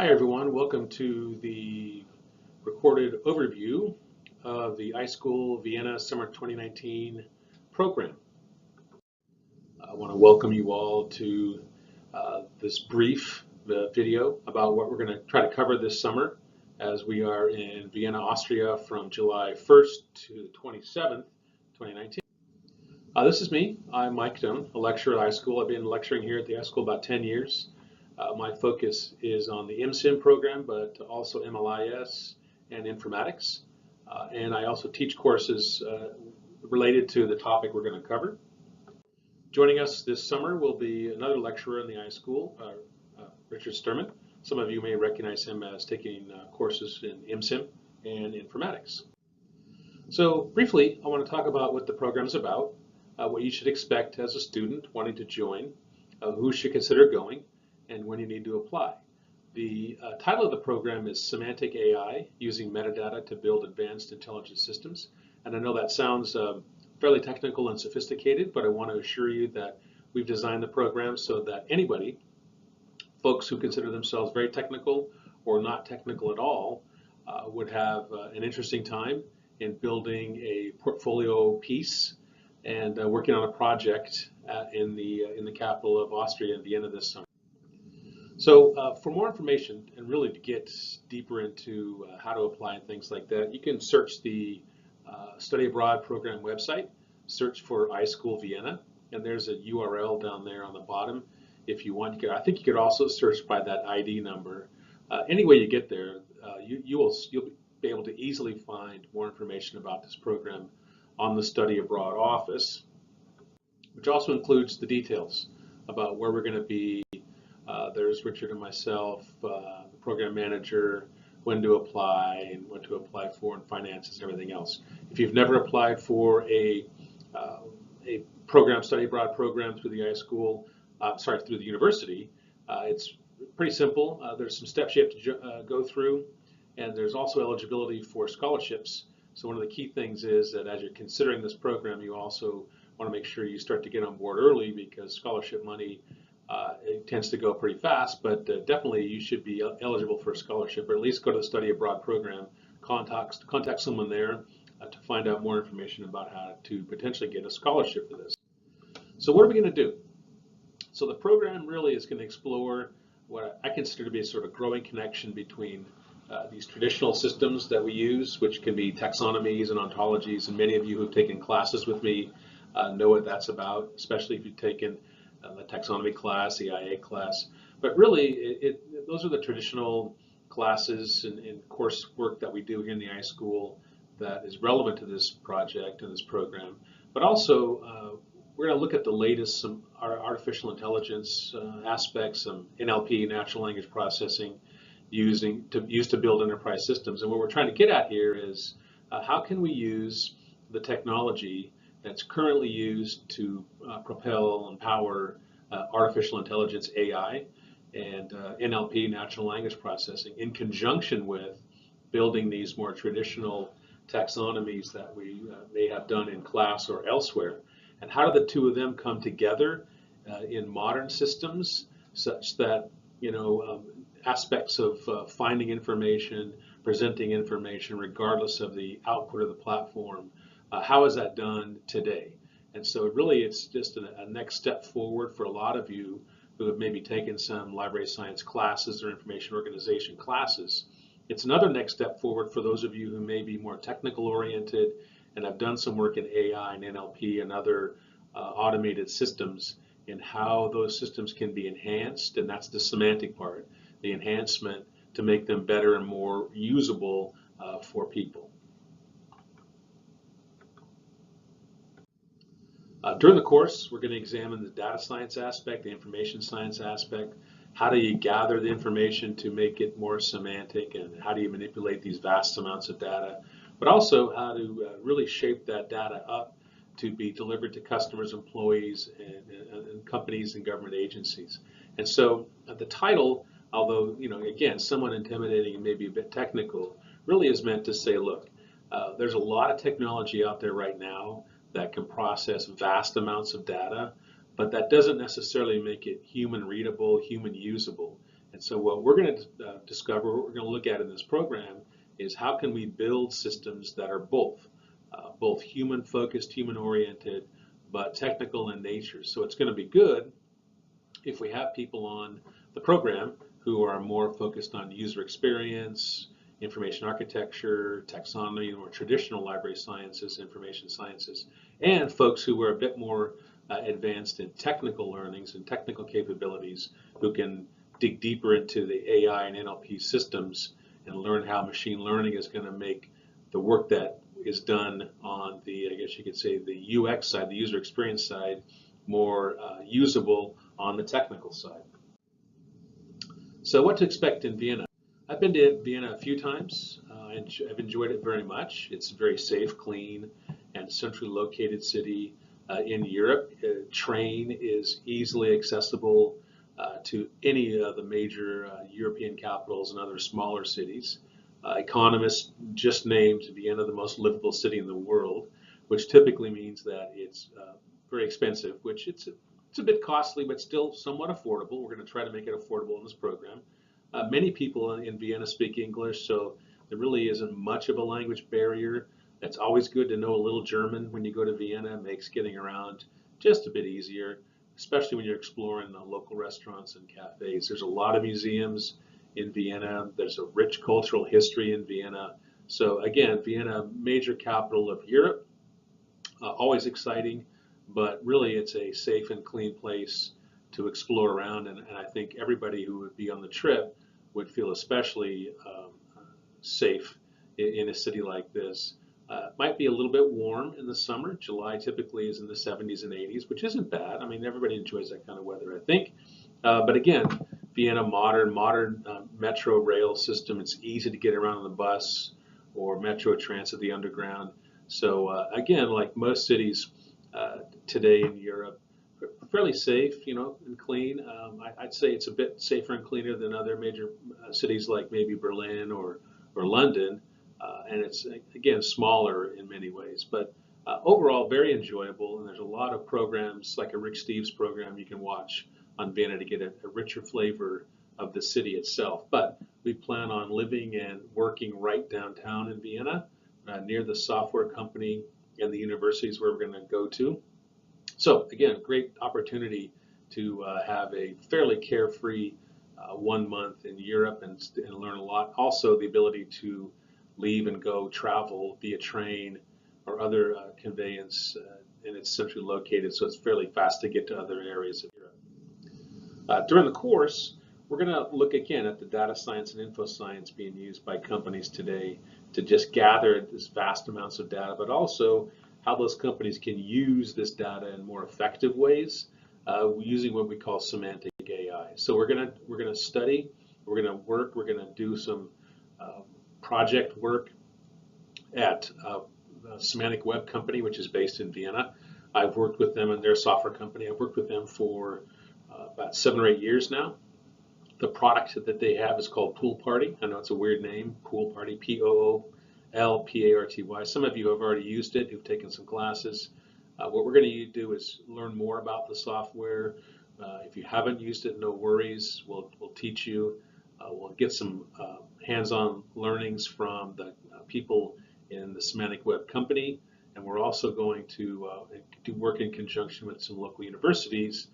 Hi everyone, welcome to the recorded overview of the iSchool Vienna Summer 2019 program. I want to welcome you all to this brief video about what we're going to try to cover this summer as we are in Vienna, Austria from July 1st to the 27th, 2019. This is me. I'm Mike Doan, a lecturer at iSchool. I've been lecturing here at the iSchool about 10 years. My focus is on the MSIM program, but also MLIS and informatics. And I also teach courses related to the topic we're going to cover. Joining us this summer will be another lecturer in the iSchool, Richard Sturman. Some of you may recognize him as taking courses in MSIM and informatics. So briefly, I want to talk about what the program is about, what you should expect as a student wanting to join, who should consider going, and when you need to apply. The title of the program is Semantic AI, Using Metadata to Build Advanced Intelligent Systems. And I know that sounds fairly technical and sophisticated, but I want to assure you that we've designed the program so that anybody, folks who consider themselves very technical or not technical at all, would have an interesting time in building a portfolio piece and working on a project in the capital of Austria, in Vienna, this summer. So for more information and really to get deeper into how to apply and things like that, you can search the Study Abroad program website, search for iSchool Vienna, and there's a URL down there on the bottom. If you want, I think you could also search by that ID number. Any way you get there, you'll be able to easily find more information about this program on the Study Abroad office, which also includes the details about where we're going to be. There's Richard and myself, the program manager, when to apply and what to apply for, and finances and everything else. If you've never applied for a program, study abroad program through the iSchool, through the university, it's pretty simple. There's some steps you have to go through, and there's also eligibility for scholarships. So one of the key things is that as you're considering this program, you also want to make sure you start to get on board early, because scholarship money it tends to go pretty fast, but definitely you should be eligible for a scholarship, or at least go to the study abroad program, contact someone there to find out more information about how to potentially get a scholarship for this. So what are we going to do? So the program really is going to explore what I consider to be a sort of growing connection between these traditional systems that we use, which can be taxonomies and ontologies, and many of you who've taken classes with me know what that's about, especially if you've taken the taxonomy class, the IA class. But really, those are the traditional classes and coursework that we do here in the iSchool that is relevant to this project and this program. But also, we're going to look at the latest artificial intelligence aspects, some NLP, natural language processing, used to build enterprise systems. And what we're trying to get at here is how can we use the technology that's currently used to propel and power artificial intelligence, AI, and NLP, natural language processing, in conjunction with building these more traditional taxonomies that we may have done in class or elsewhere. And how do the two of them come together in modern systems, such that aspects of finding information, presenting information, regardless of the output of the platform, how is that done today? And so really it's just a next step forward for a lot of you who have maybe taken some library science classes or information organization classes. It's another next step forward for those of you who may be more technical oriented and have done some work in AI and NLP and other automated systems, and how those systems can be enhanced, and that's the semantic part, the enhancement to make them better and more usable for people. During the course, we're going to examine the data science aspect, the information science aspect. How do you gather the information to make it more semantic, and how do you manipulate these vast amounts of data? But also how to really shape that data up to be delivered to customers, employees, and companies and government agencies. And so the title, although again somewhat intimidating and maybe a bit technical, really is meant to say, look, there's a lot of technology out there right now that can process vast amounts of data, but that doesn't necessarily make it human readable, human usable. And so what we're going to discover, what we're going to look at in this program is how can we build systems that are both human-focused, human-oriented, but technical in nature. So it's going to be good if we have people on the program who are more focused on user experience, information architecture, taxonomy, more traditional library sciences, information sciences, and folks who are a bit more advanced in technical learnings and technical capabilities who can dig deeper into the AI and NLP systems and learn how machine learning is going to make the work that is done on the, I guess you could say, the UX side, the user experience side, more usable on the technical side. So what to expect in Vienna? I've been to Vienna a few times. I've enjoyed it very much. It's a very safe, clean, and centrally located city in Europe. Train is easily accessible to any of the major European capitals and other smaller cities. Economists just named Vienna the most livable city in the world, which typically means that it's very expensive, which it's a bit costly, but still somewhat affordable. We're going to try to make it affordable in this program. Many people in Vienna speak English, so there really isn't much of a language barrier. It's always good to know a little German when you go to Vienna. It makes getting around just a bit easier, especially when you're exploring the local restaurants and cafes. There's a lot of museums in Vienna. There's a rich cultural history in Vienna. So again, Vienna, major capital of Europe, always exciting, but really it's a safe and clean place to explore around, and I think everybody who would be on the trip would feel especially safe in a city like this. Might be a little bit warm in the summer. July typically is in the 70s and 80s, which isn't bad. I mean, everybody enjoys that kind of weather, I think. But again, Vienna, modern metro rail system. It's easy to get around on the bus or metro transit, the underground. So again, like most cities today in Europe, fairly safe, and clean. I'd say it's a bit safer and cleaner than other major cities like maybe Berlin or London, and it's again smaller in many ways. But overall, very enjoyable. And there's a lot of programs like a Rick Steves program you can watch on Vienna to get a richer flavor of the city itself. But we plan on living and working right downtown in Vienna, near the software company and the universities where we're going to go to. So again, great opportunity to have a fairly carefree 1 month in Europe and learn a lot. Also, the ability to leave and go travel via train or other conveyance, and it's centrally located, so it's fairly fast to get to other areas of Europe. During the course, we're going to look again at the data science and info science being used by companies today to just gather this vast amounts of data, but also how those companies can use this data in more effective ways using what we call semantic AI. So we're gonna study, we're gonna work, we're gonna do some project work at the Semantic Web Company, which is based in Vienna. I've worked with them in their software company. I've worked with them for about 7 or 8 years now. The product that they have is called Pool Party. I know it's a weird name, Pool Party, POOLPARTY. Some of you have already used it, who've taken some classes. What we're going to do is learn more about the software. If you haven't used it, no worries. We'll teach you. We'll get some hands-on learnings from the people in the Semantic Web Company, and we're also going to do work in conjunction with some local universities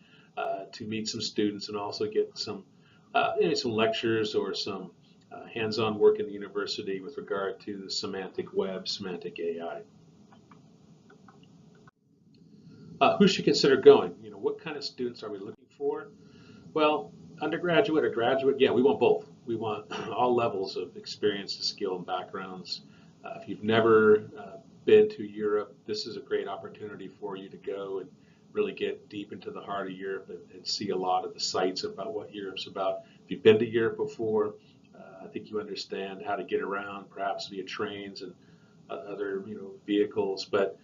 to meet some students and also get some some lectures or some hands-on work in the university with regard to the semantic web, semantic AI. Who should consider going? What kind of students are we looking for? Well, undergraduate or graduate, yeah, we want both. We want all levels of experience, skill, and backgrounds. If you've never been to Europe, this is a great opportunity for you to go and really get deep into the heart of Europe and see a lot of the sites about what Europe's about. If you've been to Europe before, I think you understand how to get around, perhaps via trains and other vehicles. But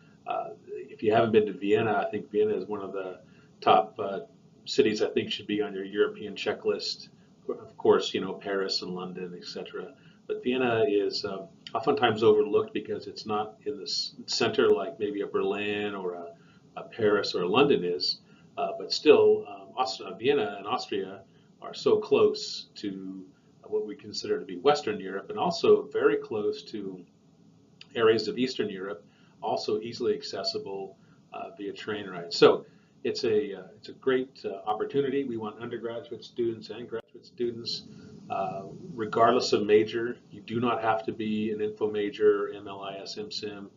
if you haven't been to Vienna, I think Vienna is one of the top cities I think should be on your European checklist. Of course, Paris and London, etc. But Vienna is oftentimes overlooked because it's not in the center like maybe a Berlin or a Paris or a London is. But still, Vienna and Austria are so close to what we consider to be Western Europe, and also very close to areas of Eastern Europe, also easily accessible via train ride. So it's a great opportunity. We want undergraduate students and graduate students, regardless of major. You do not have to be an info major, MLIS, MSIM.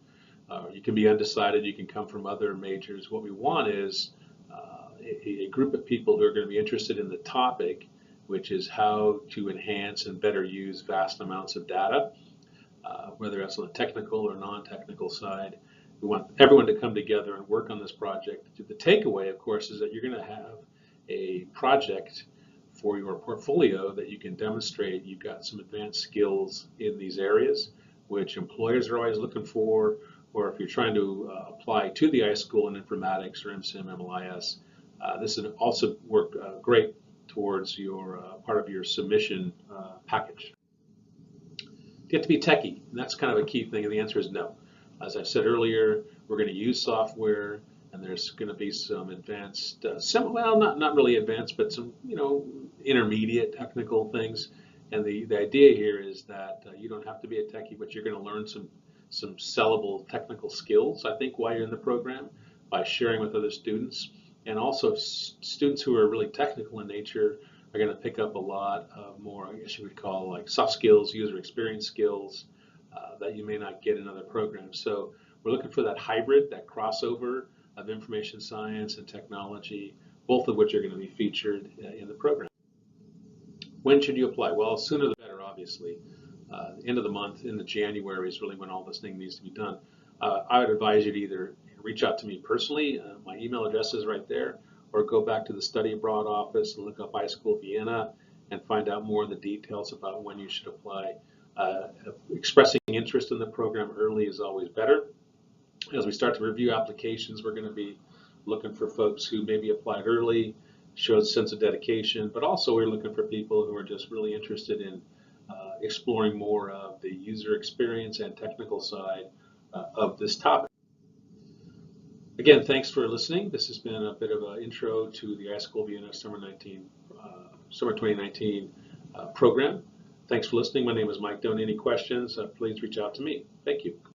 You can be undecided. You can come from other majors. What we want is a group of people who are going to be interested in the topic, which is how to enhance and better use vast amounts of data, whether that's on the technical or non-technical side. We want everyone to come together and work on this project. The takeaway, of course, is that you're going to have a project for your portfolio that you can demonstrate you've got some advanced skills in these areas, which employers are always looking for, or if you're trying to apply to the iSchool in informatics or MSIM, MLIS, this would also work great towards your part of your submission package. You have to be techie, and that's kind of a key thing, and the answer is no. As I said earlier, we're going to use software, and there's going to be some advanced, well, not really advanced, but some, intermediate technical things. And the idea here is that you don't have to be a techie, but you're going to learn some sellable technical skills, I think, while you're in the program by sharing with other students. And also students who are really technical in nature are going to pick up a lot of more, I guess you would call, like soft skills, user experience skills that you may not get in other programs. So we're looking for that hybrid, that crossover of information science and technology, both of which are going to be featured in the program. When should you apply? Well, sooner the better, obviously. End of the month, into January, is really when all this thing needs to be done. I would advise you to either reach out to me personally. My email address is right there, or go back to the study abroad office and look up iSchool Vienna and find out more of the details about when you should apply. Expressing interest in the program early is always better. As we start to review applications, we're going to be looking for folks who maybe applied early, showed a sense of dedication, but also we're looking for people who are just really interested in exploring more of the user experience and technical side of this topic. Again, thanks for listening. This has been a bit of an intro to the iSchool Vienna Summer 2019 program. Thanks for listening. My name is Mike Doan. Any questions, please reach out to me. Thank you.